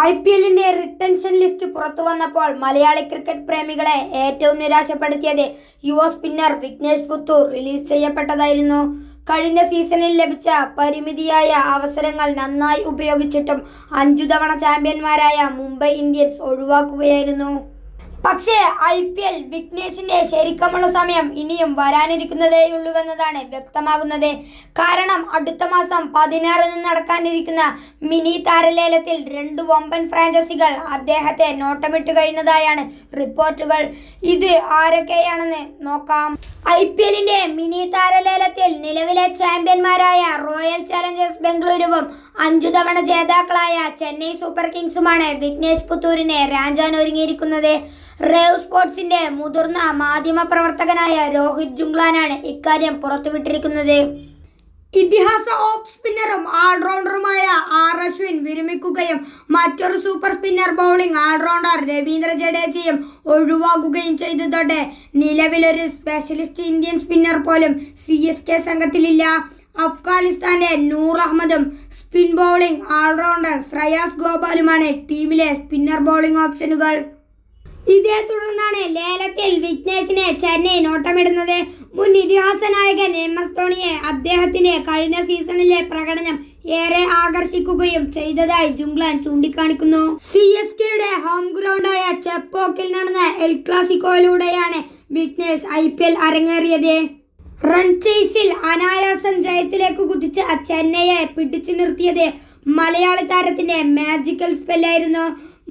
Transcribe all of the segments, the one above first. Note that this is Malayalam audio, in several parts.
IPLന്റെ റിട്ടൻഷൻ ലിസ്റ്റ് പുറത്തു വന്നപ്പോൾ മലയാളി ക്രിക്കറ്റ് പ്രേമികളെ ഏറ്റവും നിരാശപ്പെടുത്തിയത് യുവ സ്പിന്നർ വിഘ്നേഷ് പുത്തൂർ റിലീസ് ചെയ്യപ്പെട്ടതായിരുന്നു. കഴിഞ്ഞ സീസണിൽ ലഭിച്ച പരിമിതിയായ അവസരങ്ങൾ നന്നായി ഉപയോഗിച്ചിട്ടും 5 തവണ ചാമ്പ്യന്മാരായ മുംബൈ ഇന്ത്യൻസ് ഒഴിവാക്കുകയായിരുന്നു. പക്ഷേ IPL വിഘ്നേഷിന്റെ ശരിക്കുമുള്ള സമയം ഇനിയും വരാനിരിക്കുന്നതേയുള്ളൂവെന്നതാണ് വ്യക്തമാകുന്നത്. കാരണം അടുത്ത മാസം 16-ന് നടക്കാനിരിക്കുന്ന മിനി താരലേലത്തിൽ 2 വമ്പൻ ഫ്രാഞ്ചൈസികൾ അദ്ദേഹത്തെ നോട്ടമിട്ട് കഴിഞ്ഞതായാണ് റിപ്പോർട്ടുകൾ. ഇത് ആരൊക്കെയാണെന്ന് നോക്കാം. IPLന്റെ മിനി താരലേലത്തിൽ നിലവിലെ ചാമ്പ്യന്മാരായ റോയൽ ചാലഞ്ചേഴ്സ് ബംഗളൂരുവും 5 തവണ ജേതാക്കളായ ചെന്നൈ സൂപ്പർ കിങ്സുമാണ് വിഘ്നേഷ് പുത്തൂരിനെ രാഞ്ചാൻ ഒരുങ്ങിയിരിക്കുന്നത്. റേവ് സ്പോർട്സിന്റെ മുതിർന്ന മാധ്യമ പ്രവർത്തകനായ രോഹിത് ജുംഗ്ലാനാണ് ഇക്കാര്യം പുറത്തുവിട്ടിരിക്കുന്നത്. ഇതിഹാസ ഓഫ് സ്പിന്നറും ഓൾറൗണ്ടറുമായ R അശ്വിൻ വിരമിക്കുകയും മറ്റൊരു super spinner bowling all-rounder Ravindra ജഡേജയും ഒഴിവാക്കുകയും ചെയ്തതോടെ നിലവിലൊരു സ്പെഷ്യലിസ്റ്റ് ഇന്ത്യൻ സ്പിന്നർ പോലും CSK സംഘത്തിലില്ല. അഫ്ഗാനിസ്ഥാന്റെ നൂർ അഹമ്മദും സ്പിൻ ബൗളിംഗ് ഓൾറൗണ്ടർ ശ്രേയാസ് ഗോപാലുമാണ് ടീമിലെ സ്പിന്നർ ബൗളിംഗ് ഓപ്ഷനുകൾ. ഇതേ തുടർന്നാണ് ലേലത്തിൽ വിഘ്നേഷിനെ ചെന്നൈ നോട്ടമിടുന്നത്. മുൻ ഇതിഹാസ നായകൻ MS ധോണിയെ അദ്ദേഹത്തിന്റെ കഴിഞ്ഞ സീസണിലെ പ്രകടനം ഏറെ ആകർഷിക്കുകയും ചെയ്തതായി ജുംഗ്ലാൻ ചൂണ്ടിക്കാണിക്കുന്നു. CSKയുടെ ഹോം ഗ്രൗണ്ടായ ചെപ്പോക്കിൽ നടന്ന എൽ ക്ലാസിക്കോയിലൂടെയാണ് വിഘ്നേഷ് IPL അരങ്ങേറിയത്. റൺ ചേസിൽ അനായാസം ജയത്തിലേക്ക് കുതിച്ച ചെന്നൈയെ പിടിച്ചു നിർത്തിയത് മലയാളി താരത്തിന്റെ മാജിക്കൽ സ്പെല്ലായിരുന്നു.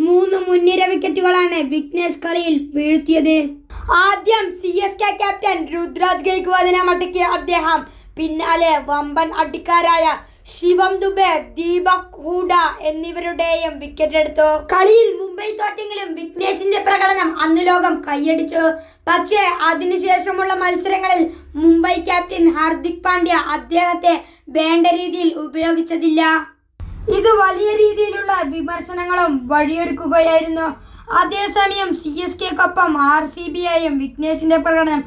3 മുൻനിര വിക്കറ്റുകളാണ് വിഘ്നേഷ് കളിയിൽ വീഴ്ത്തിയത്. ആദ്യം CSK ക്യാപ്റ്റൻ രുദ്രാജ് ഗെയ്ക്വാദിനെ മടക്കിയ അദ്ദേഹം പിന്നാലെ വമ്പൻ അടിക്കാരായ ശിവം ദുബെ, ദീപക് ഹൂഡ എന്നിവരുടെയും വിക്കറ്റ് എടുത്തു. കളിയിൽ മുംബൈ തോറ്റെങ്കിലും വിഘ്നേഷിന്റെ പ്രകടനം അന്ന് ലോകം കൈയടിച്ചു. പക്ഷേ അതിനുശേഷമുള്ള മത്സരങ്ങളിൽ മുംബൈ ക്യാപ്റ്റൻ ഹാർദിക് പാണ്ഡ്യ അദ്ദേഹത്തെ വേണ്ട രീതിയിൽ ഉപയോഗിച്ചതില്ല. ഇത് വലിയ രീതിയിലുള്ള വിമർശനങ്ങളും വഴിയൊരുക്കുകയായിരുന്നു. അതേസമയം CSKക്കൊപ്പം RCBയെയും വിഘ്നേഷിന്റെ പ്രകടനം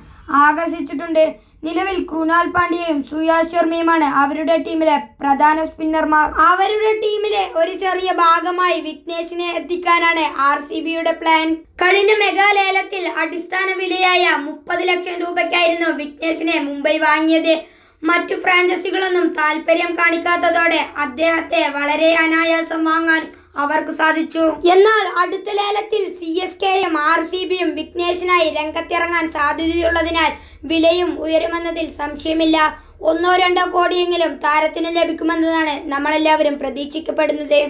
ആകർഷിച്ചിട്ടുണ്ട്. നിലവിൽ കൃണാൽ പാണ്ഡ്യയും സുയാഷ് ശർമ്മയുമാണ് അവരുടെ ടീമിലെ പ്രധാന സ്പിന്നർമാർ. അവരുടെ ടീമിലെ ഒരു ചെറിയ ഭാഗമായി വിഘ്നേഷിനെ എത്തിക്കാനാണ് RCBയുടെ പ്ലാൻ. കഴിഞ്ഞ മെഗാ ലേലത്തിൽ അടിസ്ഥാന വിലയായ 30 ലക്ഷം രൂപയ്ക്കായിരുന്നു വിഘ്നേഷിനെ മുംബൈ വാങ്ങിയത്. മറ്റു ഫ്രാഞ്ചൈസികളൊന്നും താല്പര്യം കാണിക്കാത്തതോടെ അദ്ദേഹത്തെ വളരെ അനായാസം വാങ്ങാൻ അവർക്ക് സാധിച്ചു. എന്നാൽ അടുത്ത ലേലത്തിൽ CSKയും RCBയും വിഘ്നേഷിനായി രംഗത്തിറങ്ങാൻ സാധ്യതയുള്ളതിനാൽ വിലയും ഉയരുമെന്നതിൽ സംശയമില്ല. 1-2 കോടിയെങ്കിലും താരത്തിന് ലഭിക്കുമെന്നതാണ് നമ്മളെല്ലാവരും പ്രതീക്ഷിക്കപ്പെടുന്നത്.